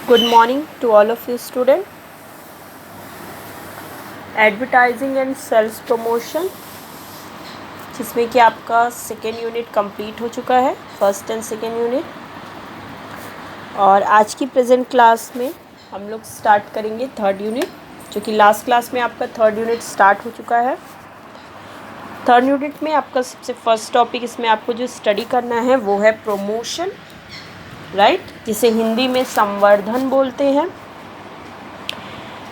Good morning to all of you students. Advertising and sales promotion, जिसमें कि आपका second unit complete हो चुका है, फर्स्ट एंड सेकेंड यूनिट। और आज की प्रेजेंट क्लास में हम लोग स्टार्ट करेंगे थर्ड यूनिट, जो कि लास्ट क्लास में आपका थर्ड यूनिट स्टार्ट हो चुका है। थर्ड यूनिट में आपका सबसे फर्स्ट टॉपिक इसमें आपको जो स्टडी करना है वो है प्रमोशन, राइट, जिसे हिंदी में संवर्धन बोलते हैं।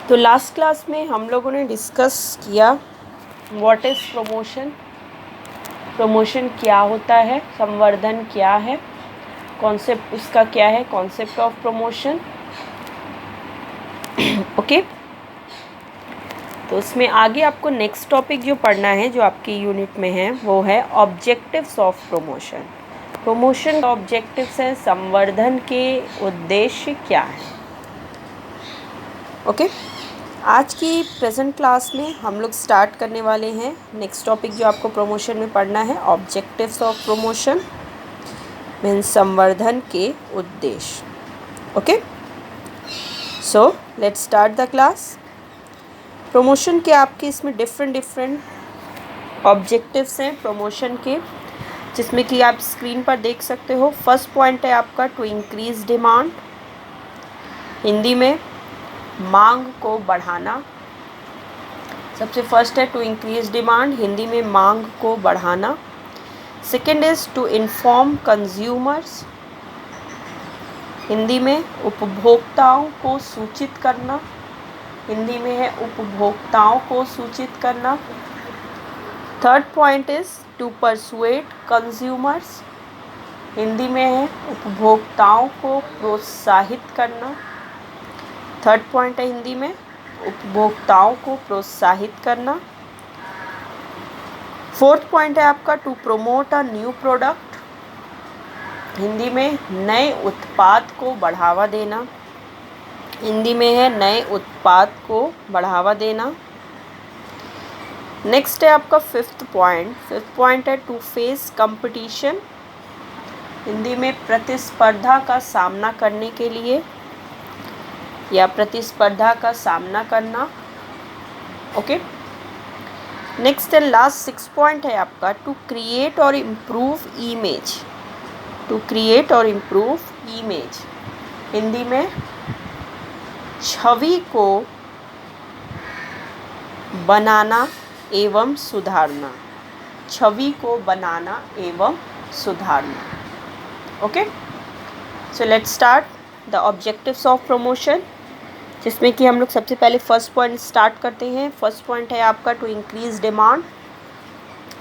तो लास्ट क्लास में हम लोगों ने डिस्कस किया व्हाट इज़ प्रमोशन, प्रमोशन क्या होता है, संवर्धन क्या है, कॉन्सेप्ट उसका क्या है, कॉन्सेप्ट ऑफ प्रमोशन। ओके, तो उसमें आगे आपको नेक्स्ट टॉपिक जो पढ़ना है, जो आपकी यूनिट में है, वो है ऑब्जेक्टिव्स ऑफ प्रमोशन। प्रमोशन का ऑब्जेक्टिव्स है, संवर्धन के उद्देश्य क्या है। ओके, आज की प्रेजेंट क्लास में हम लोग स्टार्ट करने वाले हैं नेक्स्ट टॉपिक जो आपको प्रमोशन में पढ़ना है, ऑब्जेक्टिव्स ऑफ प्रमोशन मीन्स संवर्धन के उद्देश्य। Okay, so let's start the class. Promotion के आपके इसमें डिफरेंट ऑब्जेक्टिव्स हैं प्रमोशन के, जिसमें कि आप स्क्रीन पर देख सकते हो। फर्स्ट पॉइंट है आपका टू इंक्रीज डिमांड, हिंदी में मांग को बढ़ाना। सबसे फर्स्ट है टू इंक्रीज डिमांड, हिंदी में मांग को बढ़ाना। Second is to inform consumers, Hindi में उपभोक्ताओं को सूचित करना, हिंदी में है उपभोक्ताओं को सूचित करना। Third point is to persuade consumers, Hindi में है उपभोक्ताओं को प्रोत्साहित करना। थर्ड पॉइंट है हिंदी में उपभोक्ताओं को प्रोत्साहित करना। फोर्थ पॉइंट है आपका to promote a new product, Hindi में नए उत्पाद को बढ़ावा देना, हिंदी में है नए उत्पाद को बढ़ावा देना। नेक्स्ट है आपका फिफ्थ पॉइंट है टू फेस कंपटीशन, हिंदी में प्रतिस्पर्धा का सामना करने के लिए या प्रतिस्पर्धा का सामना करना। Okay, next and last six point है आपका टू क्रिएट और इम्प्रूव इमेज, टू क्रिएट और इम्प्रूव इमेज, हिंदी में छवि को बनाना एवं सुधारना, छवि को बनाना एवं सुधारना। Okay, so let's start the objectives of promotion, जिसमें कि हम लोग सबसे पहले फर्स्ट पॉइंट स्टार्ट करते हैं। फर्स्ट पॉइंट है आपका to increase demand.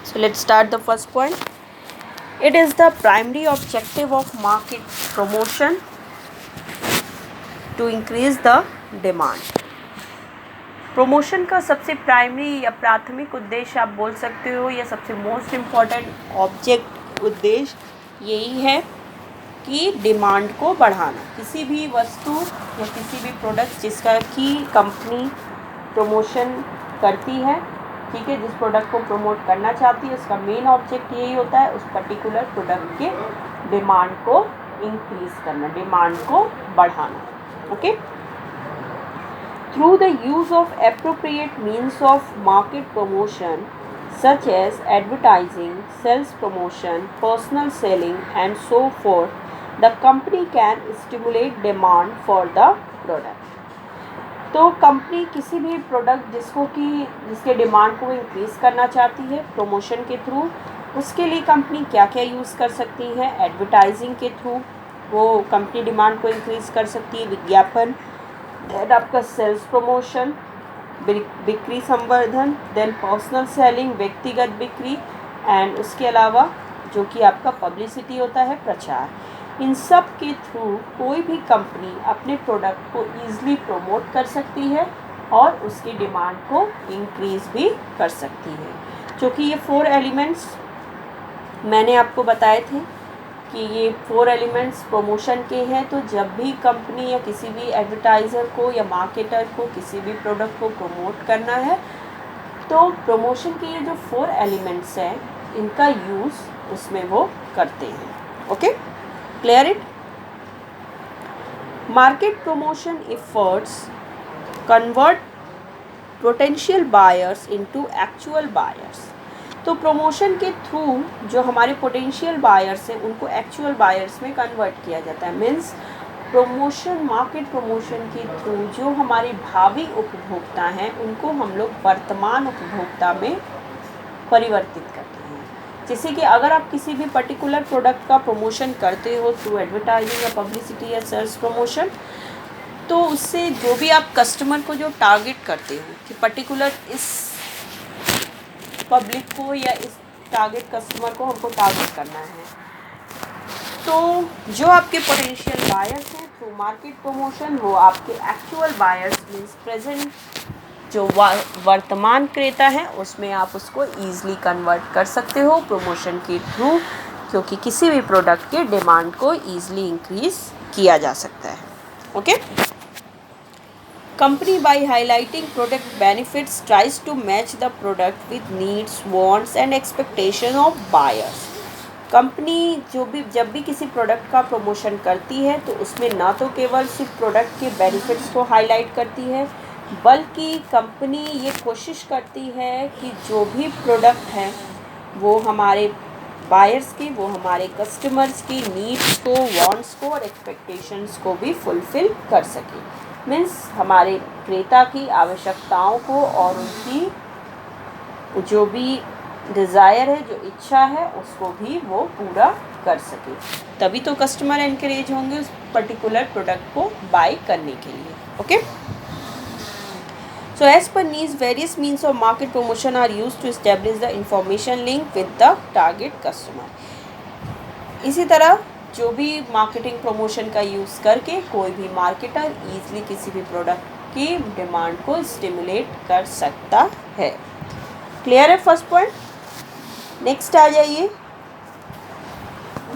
So let's start the first point. It is the primary objective of market promotion to increase the demand. Promotion का सबसे प्राइमरी या प्राथमिक उद्देश्य आप बोल सकते हो, या सबसे मोस्ट इम्पॉर्टेंट ऑब्जेक्ट उद्देश्य यही है कि डिमांड को बढ़ाना। किसी भी वस्तु या किसी भी प्रोडक्ट जिसका की कंपनी प्रमोशन करती है, ठीक है, जिस प्रोडक्ट को प्रमोट करना चाहती है, उसका मेन ऑब्जेक्ट यही होता है उस पर्टिकुलर प्रोडक्ट के डिमांड को इंक्रीज करना, डिमांड को बढ़ाना। Okay, through the use of appropriate means of market promotion such as advertising, sales promotion, personal selling and so forth, the company can stimulate demand for the product. तो company किसी भी product जिसके demand को increase करना चाहती है promotion के through, उसके लिए कंपनी क्या क्या यूज़ कर सकती है। एडवर्टाइजिंग के थ्रू वो कंपनी डिमांड को इंक्रीज़ कर सकती है, विज्ञापन, देन आपका सेल्स प्रमोशन, बिक्री संवर्धन, देन पर्सनल सेलिंग, व्यक्तिगत बिक्री, एंड उसके अलावा जो कि आपका पब्लिसिटी होता है, प्रचार। इन सब के थ्रू कोई भी कंपनी अपने प्रोडक्ट को ईजिली प्रमोट कर सकती है और उसकी डिमांड को इंक्रीज़ भी कर सकती है। क्योंकि ये 4 एलिमेंट्स मैंने आपको बताए थे कि ये 4 एलिमेंट्स प्रमोशन के हैं। तो जब भी कंपनी या किसी भी एडवर्टाइज़र को या मार्केटर को किसी भी प्रोडक्ट को प्रमोट करना है, तो प्रमोशन के ये जो 4 एलिमेंट्स हैं, इनका यूज़ उसमें वो करते हैं। Okay, clear it. Market promotion efforts convert potential buyers into actual buyers. तो प्रमोशन के थ्रू जो हमारे पोटेंशियल बायर्स हैं उनको एक्चुअल बायर्स में कन्वर्ट किया जाता है। मीन्स प्रमोशन, मार्केट प्रमोशन के थ्रू जो हमारे भावी उपभोक्ता हैं उनको हम लोग वर्तमान उपभोक्ता में परिवर्तित करते हैं। जैसे कि अगर आप किसी भी पर्टिकुलर प्रोडक्ट का प्रमोशन करते हो थ्रू एडवर्टाइजिंग या पब्लिसिटी या सेल्स प्रमोशन, तो उससे जो भी आप कस्टमर को जो टारगेट करते हो कि पर्टिकुलर इस पब्लिक को या इस टारगेट कस्टमर को हमको टारगेट करना है, तो जो आपके पोटेंशियल बायर्स हैं थ्रू मार्केट प्रमोशन वो आपके एक्चुअल बायर्स मीन्स प्रेजेंट जो वर्तमान क्रेता है उसमें आप उसको ईजिली कन्वर्ट कर सकते हो प्रमोशन के थ्रू, क्योंकि किसी भी प्रोडक्ट के डिमांड को ईजिली इंक्रीज किया जा सकता है। Okay. Company by highlighting product benefits tries to match the product with needs, wants and expectation of buyers। Company जब भी किसी प्रोडक्ट का प्रमोशन करती है तो उसमें ना तो केवल सिर्फ प्रोडक्ट के बेनिफिट्स को हाईलाइट करती है, बल्कि कंपनी ये कोशिश करती है कि जो भी प्रोडक्ट हैं वो हमारे बायर्स की, वो हमारे कस्टमर्स की नीड्स को, वांट्स को और एक्सपेक्टेशंस को भी फुलफ़िल कर सके। मीन्स हमारे क्रेता की आवश्यकताओं को और उनकी जो भी डिज़ायर है, जो इच्छा है, उसको भी वो पूरा कर सके, तभी तो कस्टमर एनकरेज होंगे उस पर्टिकुलर प्रोडक्ट को बाय करने के लिए। Okay. So as per needs, various means of market promotion are used to establish the information link with the target customer। इसी तरह जो भी मार्केटिंग प्रमोशन का यूज़ करके कोई भी मार्केटर ईजिली किसी भी प्रोडक्ट की डिमांड को स्टिमुलेट कर सकता है। क्लियर है फर्स्ट पॉइंट। नेक्स्ट आ जाइए।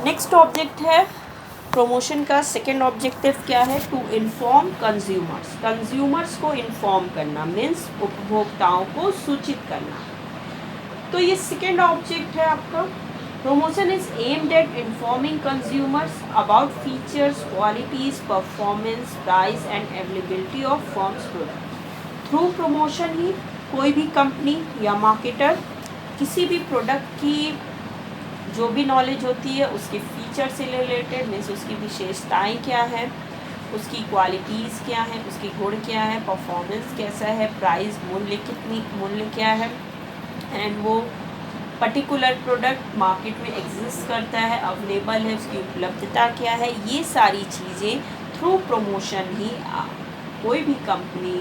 नेक्स्ट ऑब्जेक्ट है प्रमोशन का सेकेंड ऑब्जेक्टिव क्या है? To inform consumers. कंज्यूमर्स को इन्फॉर्म करना मीन्स उपभोक्ताओं को सूचित करना। तो ये सेकेंड ऑब्जेक्ट है आपका। Promotion is aimed at informing consumers about features, qualities, performance, price and availability of firms product. Through promotion ही कोई भी कंपनी या मार्केटर किसी भी प्रोडक्ट की जो भी नॉलेज होती है उसके फीचर से रिलेटेड मीन्स उसकी विशेषताएं क्या है, उसकी क्वालिटीज़ क्या है, उसके गुण क्या है, परफॉर्मेंस कैसा है, प्राइस मूल्य क्या है, एंड वो पर्टिकुलर प्रोडक्ट मार्केट में एग्जिस्ट करता है, अवेलेबल है, उसकी उपलब्धता क्या है, ये सारी चीज़ें थ्रू प्रमोशन ही कोई भी कंपनी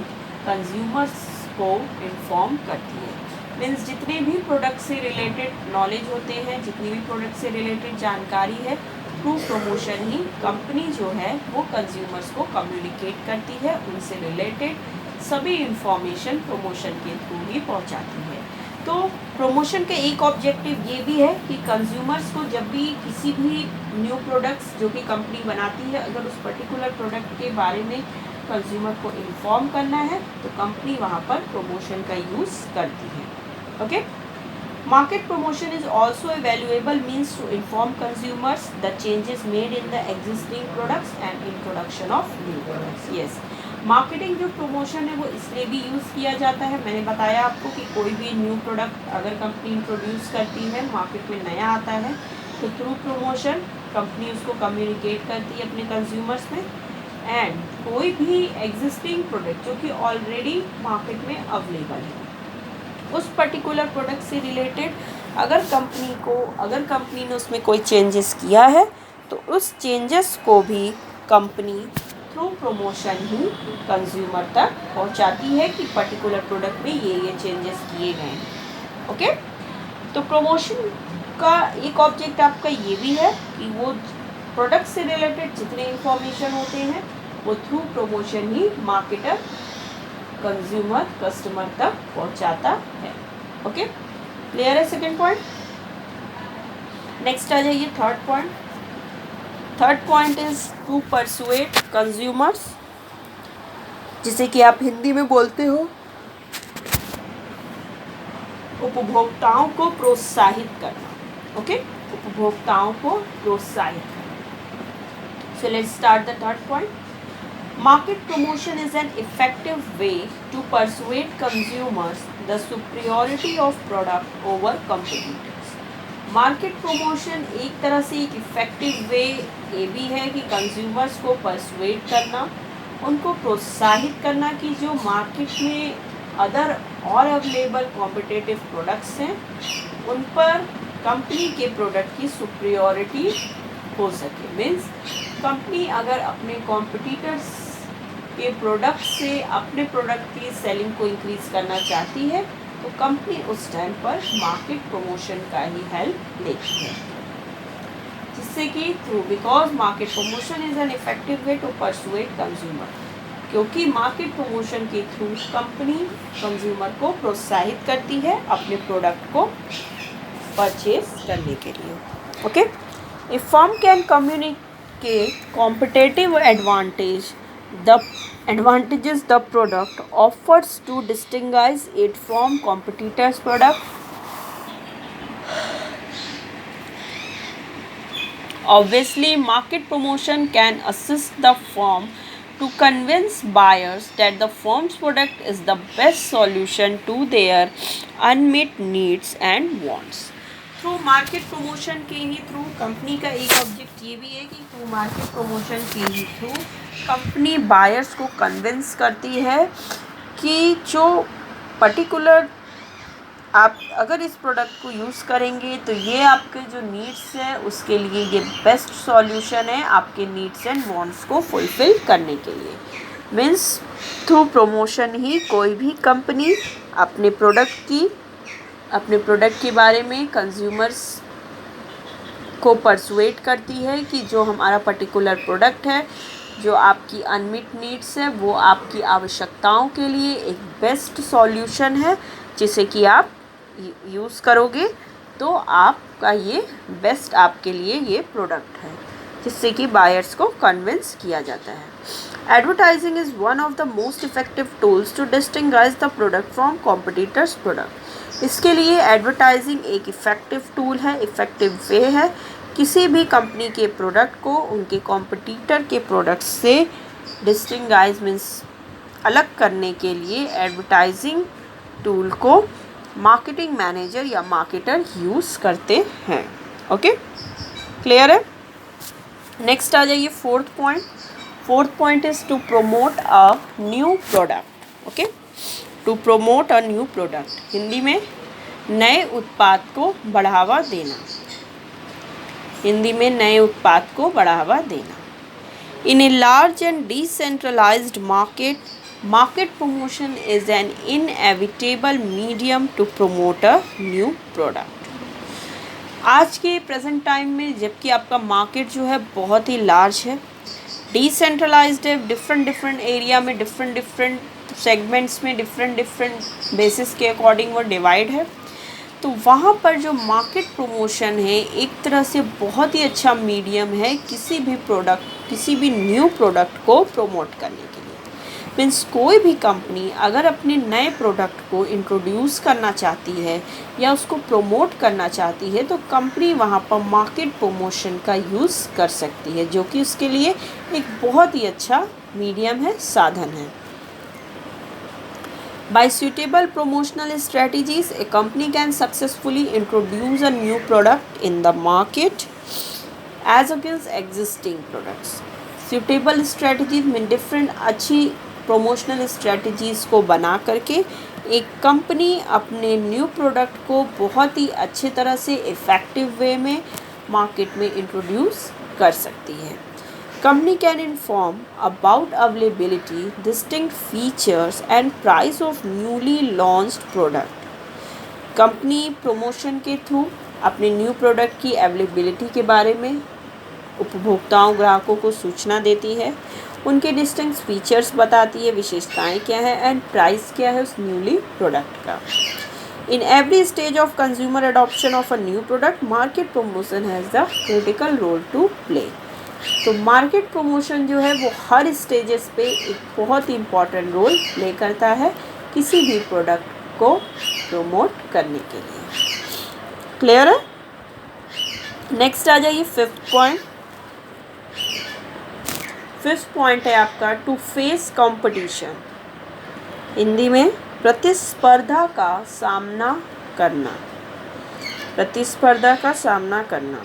कंज्यूमर्स को इन्फॉर्म करती है। मीन्स जितने भी प्रोडक्ट से रिलेटेड नॉलेज होते हैं, जितनी भी प्रोडक्ट से रिलेटेड जानकारी है, थ्रू प्रमोशन ही कंपनी जो है वो कंज्यूमर्स को कम्युनिकेट करती है, उनसे रिलेटेड सभी इंफॉर्मेशन प्रमोशन के थ्रू ही पहुंचाती है। तो प्रमोशन का एक ऑब्जेक्टिव ये भी है कि कंज्यूमर्स को जब भी किसी भी न्यू प्रोडक्ट्स जो कि कंपनी बनाती है, अगर उस पर्टिकुलर प्रोडक्ट के बारे में कंज्यूमर को इन्फॉर्म करना है तो कंपनी वहाँ पर प्रमोशन का यूज़ करती है। Okay. Market promotion is also a valuable means to inform consumers the changes made in the existing products and introduction of new products. Yes, marketing जो प्रमोशन है वो इसलिए भी यूज़ किया जाता है। मैंने बताया आपको कि कोई भी न्यू प्रोडक्ट अगर कंपनी इंट्रोड्यूस करती है, मार्केट में नया आता है, तो थ्रू प्रमोशन कंपनी उसको कम्युनिकेट करती है अपने कंज्यूमर्स में, एंड कोई भी एग्जिस्टिंग प्रोडक्ट जो कि ऑलरेडी मार्केट में अवेलेबल है उस पर्टिकुलर प्रोडक्ट से रिलेटेड अगर कंपनी ने उसमें कोई चेंजेस किया है तो उस चेंजेस को भी कंपनी थ्रू प्रमोशन ही कंज्यूमर तक पहुंचाती है कि पर्टिकुलर प्रोडक्ट में ये चेंजेस किए गए हैं। ओके। तो प्रमोशन का एक ऑब्जेक्ट आपका ये भी है कि वो प्रोडक्ट से रिलेटेड जितने इंफॉर्मेशन होते हैं वो थ्रू प्रमोशन ही मार्केटर कंज्यूमर कस्टमर तक पहुंचाता है। ओके, क्लियर है सेकेंड पॉइंट। नेक्स्ट आ जाइए third point. Third point is to persuade consumers, जिसे कि आप हिंदी में बोलते हो उपभोक्ताओं को प्रोत्साहित करना। ओके, उपभोक्ताओं को प्रोत्साहित करना। सो let's start the third point. Market promotion is an effective way to persuade consumers the superiority of product over competitors. Market promotion एक तरह से एक इफेक्टिव वे ये भी है कि कंज्यूमर्स को परसुएट करना, उनको प्रोत्साहित करना कि जो मार्केट में अदर और अवेलेबल कॉम्पिटिटिव प्रोडक्ट्स हैं उन पर कंपनी के प्रोडक्ट की सुपीरियॉरिटी हो सके। मीन्स कंपनी अगर अपने कॉम्पिटिटर्स के प्रोडक्ट से अपने प्रोडक्ट की सेलिंग को इंक्रीज़ करना चाहती है तो कंपनी उस टाइम पर मार्केट प्रमोशन का ही हेल्प लेती है, जिससे कि through because market promotion is an effective way to persuade consumer, क्योंकि मार्केट प्रमोशन के थ्रू कंपनी कंज्यूमर को प्रोत्साहित करती है अपने प्रोडक्ट को परचेज करने के लिए। Okay, A firm can communicate competitive advantages the product offers to distinguish it from competitors' product. Obviously, market promotion can assist the firm to convince buyers that the firm's product is the best solution to their unmet needs and wants. Through market promotion के ही through company का एक object ये भी है कि through market promotion के ही through company buyers को convince करती है कि जो पर्टिकुलर आप अगर इस प्रोडक्ट को यूज़ करेंगे तो ये आपके जो नीड्स हैं उसके लिए ये बेस्ट सॉल्यूशन है आपके नीड्स एंड वांट्स को फुलफ़िल करने के लिए। मीन्स थ्रू प्रमोशन ही कोई भी कंपनी अपने प्रोडक्ट के बारे में कंज्यूमर्स को परसुएट करती है कि जो हमारा पर्टिकुलर प्रोडक्ट है जो आपकी अनमिट नीड्स है वो आपकी आवश्यकताओं के लिए एक बेस्ट सॉल्यूशन है, जिसे कि आप यूज़ करोगे तो आपका ये बेस्ट आपके लिए ये प्रोडक्ट है, जिससे कि बायर्स को कन्विंस किया जाता है। Advertising is one of the most effective tools to distinguish the product from competitors product. इसके लिए एडवर्टाइजिंग एक इफ़ेक्टिव टूल है, इफ़ेक्टिव वे है किसी भी कंपनी के प्रोडक्ट को उनके कॉम्पिटिटर के प्रोडक्ट से डिस्टिंग्विश मीन्स अलग करने के लिए एडवर्टाइजिंग टूल को मार्केटिंग मैनेजर या मार्केटर यूज़ करते हैं। ओके, क्लियर है? नेक्स्ट आ जाइए fourth point is to promote a new product. Okay, to promote a new product, Hindi में नए उत्पाद को बढ़ावा देना। हिंदी में नए उत्पाद को बढ़ावा देना। In a large and decentralized market promotion is an inevitable medium to promote a new product. आज के प्रेजेंट टाइम में जबकि आपका मार्केट जो है बहुत ही लार्ज है, डिसेंट्रलाइज्ड है, डिफरेंट एरिया में डिफरेंट सेगमेंट्स में डिफरेंट बेसिस के अकॉर्डिंग वो डिवाइड है, तो वहाँ पर जो मार्केट प्रमोशन है एक तरह से बहुत ही अच्छा मीडियम है किसी भी न्यू प्रोडक्ट को प्रमोट करने के लिए। मीन्स कोई भी कंपनी अगर अपने नए प्रोडक्ट को इंट्रोड्यूस करना चाहती है या उसको प्रमोट करना चाहती है तो कंपनी वहाँ पर मार्केट प्रमोशन का यूज़ कर सकती है, जो कि उसके लिए एक बहुत ही अच्छा मीडियम है, साधन है। By suitable promotional strategies, a company can successfully introduce a new product in the market as against existing products. Suitable strategies में different अच्छी promotional strategies को बना करके एक कंपनी अपने न्यू प्रोडक्ट को बहुत ही अच्छे तरह से इफ़ेक्टिव वे में मार्केट में इंट्रोड्यूस कर सकती है। Company can inform about availability, distinct features and price of newly launched product. Company promotion के थ्रू अपने न्यू प्रोडक्ट की अवेलेबिलिटी के बारे में उपभोक्ताओं ग्राहकों को सूचना देती है, उनके डिस्टिंक्ट फीचर्स बताती है, विशेषताएं क्या है एंड प्राइस क्या है उस न्यूली प्रोडक्ट का। In every stage of consumer adoption of a new product, market promotion has the critical role to play. तो मार्केट प्रमोशन जो है वो हर स्टेजेस पे एक बहुत ही इम्पॉर्टेंट रोल प्ले करता है किसी भी प्रोडक्ट को प्रमोट करने के लिए। क्लियर है? नेक्स्ट आ जाइए फिफ्थ 5th पॉइंट है आपका टू फेस कंपटीशन, हिंदी में प्रतिस्पर्धा का सामना करना, प्रतिस्पर्धा का सामना करना।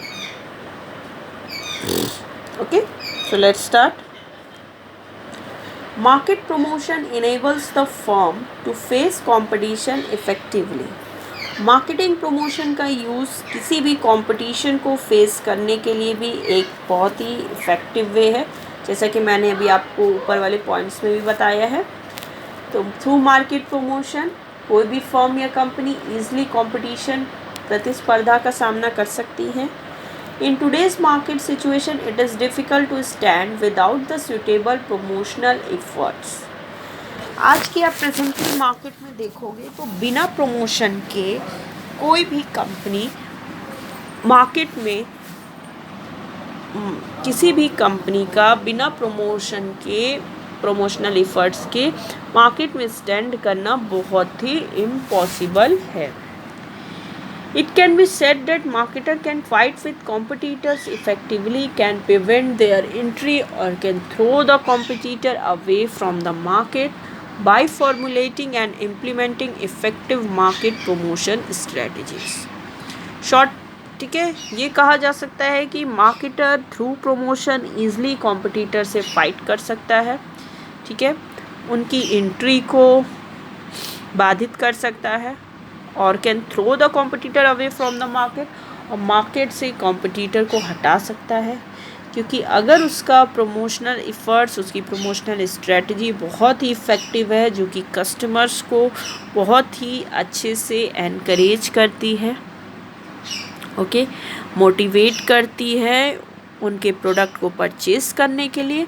Okay, so let's start. Market promotion enables the firm to face competition effectively. Marketing promotion का यूज़ किसी भी कंपटीशन को फेस करने के लिए भी एक बहुत ही इफ़ेक्टिव वे है, जैसा कि मैंने अभी आपको ऊपर वाले पॉइंट्स में भी बताया है। तो थ्रू मार्केट प्रमोशन कोई भी फर्म या कंपनी ईजिली कंपटीशन प्रतिस्पर्धा का सामना कर सकती है। In today's market situation it is difficult to stand without the suitable promotional efforts. आज की आप प्रेजेंटली मार्केट में देखोगे तो बिना प्रमोशन के कोई भी कंपनी मार्केट में, किसी भी कंपनी का बिना प्रमोशन के, प्रमोशनल एफर्ट्स के मार्केट में स्टैंड करना बहुत ही इम्पॉसिबल है। It can be said that marketer can fight with competitors effectively, can prevent their entry or can throw the competitor away from the market by formulating and implementing effective market promotion strategies. Short, ठीक है, ये कहा जा सकता है कि marketer through promotion easily competitor से fight कर सकता है, ठीक है, उनकी एंट्री को बाधित कर सकता है और can throw the competitor away from the market, और मार्केट से कॉम्पिटिटर को हटा सकता है, क्योंकि अगर उसका प्रमोशनल एफर्ट्स, उसकी प्रमोशनल स्ट्रेटजी बहुत ही इफ़ेक्टिव है, जो कि कस्टमर्स को बहुत ही अच्छे से एनकरेज करती है, ओके, मोटिवेट करती है उनके प्रोडक्ट को परचेज़ करने के लिए,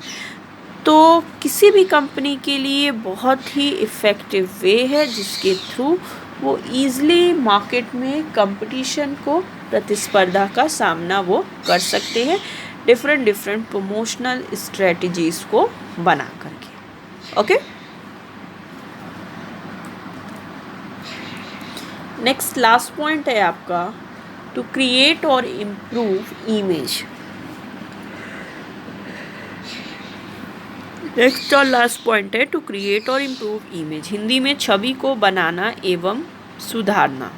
तो किसी भी कंपनी के लिए बहुत ही इफ़ेक्टिव वे है जिसके थ्रू वो ईज़िली मार्केट में कंपटीशन को, प्रतिस्पर्धा का सामना वो कर सकते हैं डिफरेंट प्रमोशनल स्ट्रेटजीज़ को बना करके। ओके, नेक्स्ट लास्ट पॉइंट है आपका टू क्रिएट और इम्प्रूव इमेज। नेक्स्ट और लास्ट पॉइंट है टू क्रिएट और इम्प्रूव इमेज, हिंदी में छवि को बनाना एवं सुधारना,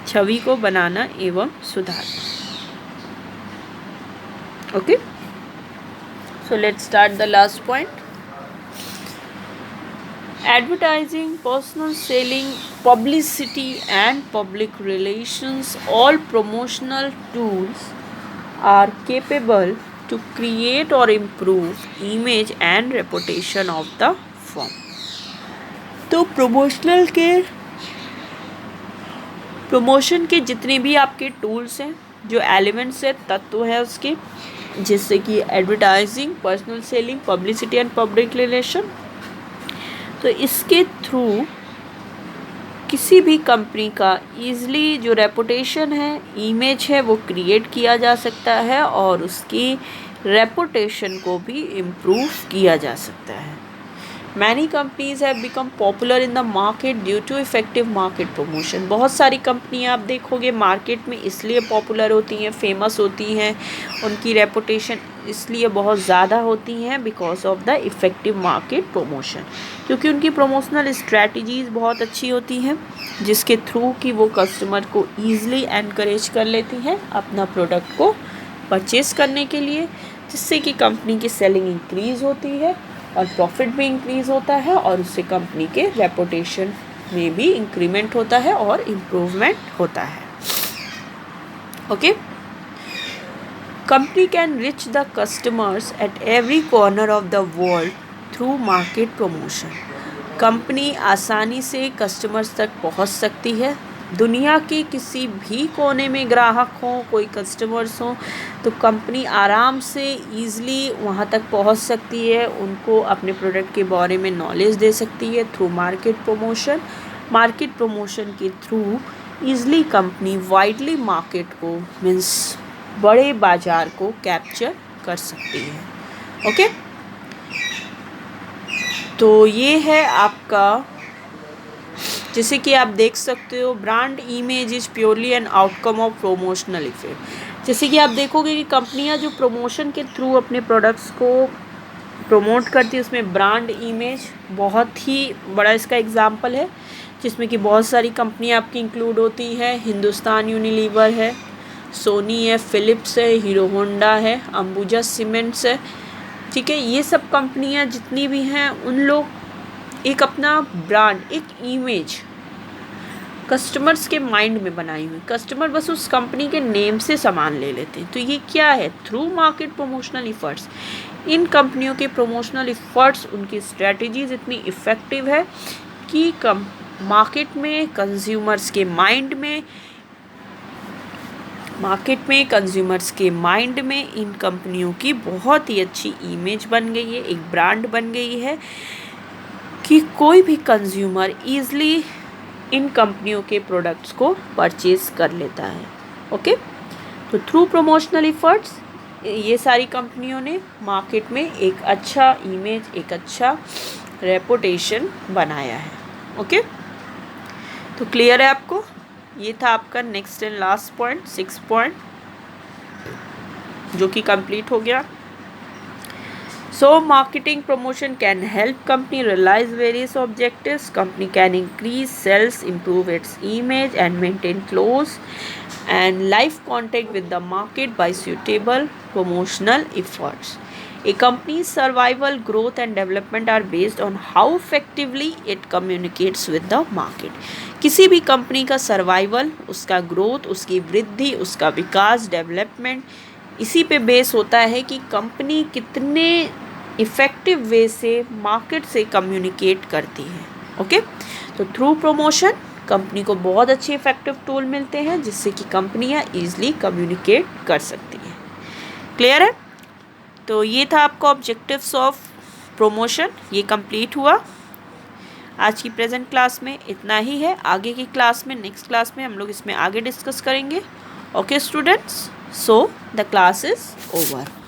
छवि को बनाना एवं सुधारना। Okay, so let's start the last point. Advertising, personal selling, publicity and public relations, all promotional tools are capable to create or improve image and reputation of the firm। तो प्रमोशन के जितने भी आपके टूल्स हैं, जो elements है, तत्व है उसके, जिससे कि advertising, personal selling, publicity and public relation, तो इसके थ्रू किसी भी कंपनी का ईज़िली जो रेपुटेशन है, इमेज है, वो क्रिएट किया जा सकता है और उसकी रेपुटेशन को भी इम्प्रूव किया जा सकता है। Many companies have become popular in the market due to effective market promotion. बहुत सारी कंपनियां आप देखोगे मार्केट में इसलिए पॉपुलर होती हैं, फेमस होती हैं, उनकी रेपुटेशन इसलिए बहुत ज़्यादा होती हैं because of the effective market promotion, क्योंकि उनकी प्रमोशनल स्ट्रैटेजीज़ बहुत अच्छी होती हैं, जिसके थ्रू कि वो कस्टमर को ईज़िली एनकरेज कर लेती हैं अपना प्रोडक्ट को परचेज़ करने के लिए, जिससे कि कंपनी की सेलिंग इंक्रीज़ होती है और प्रॉफिट भी इंक्रीज़ होता है और उससे कंपनी के रेपुटेशन में भी इंक्रीमेंट होता है और इम्प्रूवमेंट होता है। Okay, company can rich the customers at every corner of the world through market promotion. Company आसानी से कस्टमर्स तक पहुंच सकती है, दुनिया के किसी भी कोने में ग्राहक हों, कोई कस्टमर्स हों, तो कंपनी आराम से ईज़िली वहाँ तक पहुँच सकती है, उनको अपने प्रोडक्ट के बारे में नॉलेज दे सकती है through market promotion. Market promotion के through easily company widely market को, मीन्स बड़े बाज़ार को कैप्चर कर सकती है। ओके, तो ये है आपका, जैसे कि आप देख सकते हो, brand image is purely an outcome of promotional effect. जैसे कि आप देखोगे कि कंपनियां जो प्रमोशन के थ्रू अपने प्रोडक्ट्स को प्रमोट करती है, उसमें ब्रांड इमेज बहुत ही बड़ा इसका एग्जाम्पल है, जिसमें कि बहुत सारी कंपनियां आपकी इंक्लूड होती है। हिंदुस्तान यूनिलीवर है, सोनी है, फिलिप्स है, हीरो होंडा है, अंबुजा सीमेंट्स है, ठीक है। ये सब कंपनियां जितनी भी हैं उन लोग एक अपना ब्रांड, एक इमेज कस्टमर्स के माइंड में बनाई हुई, कस्टमर बस उस कंपनी के नेम से सामान ले लेते हैं। तो ये क्या है, थ्रू मार्केट प्रमोशनल इफ़र्ट्स। इन कंपनियों के प्रमोशनल इफ़र्ट्स, उनकी स्ट्रेटजीज इतनी इफ़ेक्टिव है कि मार्केट में कंज्यूमर्स के माइंड में इन कंपनियों की बहुत ही अच्छी इमेज बन गई है, एक ब्रांड बन गई है कि कोई भी कंज्यूमर ईज़िली इन कंपनियों के प्रोडक्ट्स को परचेज कर लेता है। ओके, तो थ्रू प्रमोशनल इफ़र्ट्स ये सारी कंपनियों ने मार्केट में एक अच्छा इमेज, एक अच्छा रेपुटेशन बनाया है। ओके, तो क्लियर है आपको? ये था आपका next and last point, 6 point, जो कि कंप्लीट हो गया। So marketing promotion can help company realize various objectives. Company can increase sales, improve its image, and maintain close and live contact with the market by suitable promotional efforts. A company's survival, growth, and development are based on how effectively it communicates with the market. किसी भी company का survival, उसका growth, उसकी वृद्धि, उसका विकास, development इसी पे base होता है कि कंपनी कितने इफ़ेक्टिव वे से मार्केट से कम्युनिकेट करती है। ओके, तो थ्रू प्रमोशन कंपनी को बहुत अच्छे इफ़ेक्टिव टूल मिलते हैं जिससे कि कंपनियां ईजिली कम्युनिकेट कर सकती हैं। क्लियर है? तो ये था आपका ऑब्जेक्टिव्स ऑफ प्रमोशन, ये कंप्लीट हुआ। आज की प्रेजेंट क्लास में इतना ही है। आगे की क्लास में, नेक्स्ट क्लास में हम लोग इसमें आगे डिस्कस करेंगे। Okay students, so the class is over.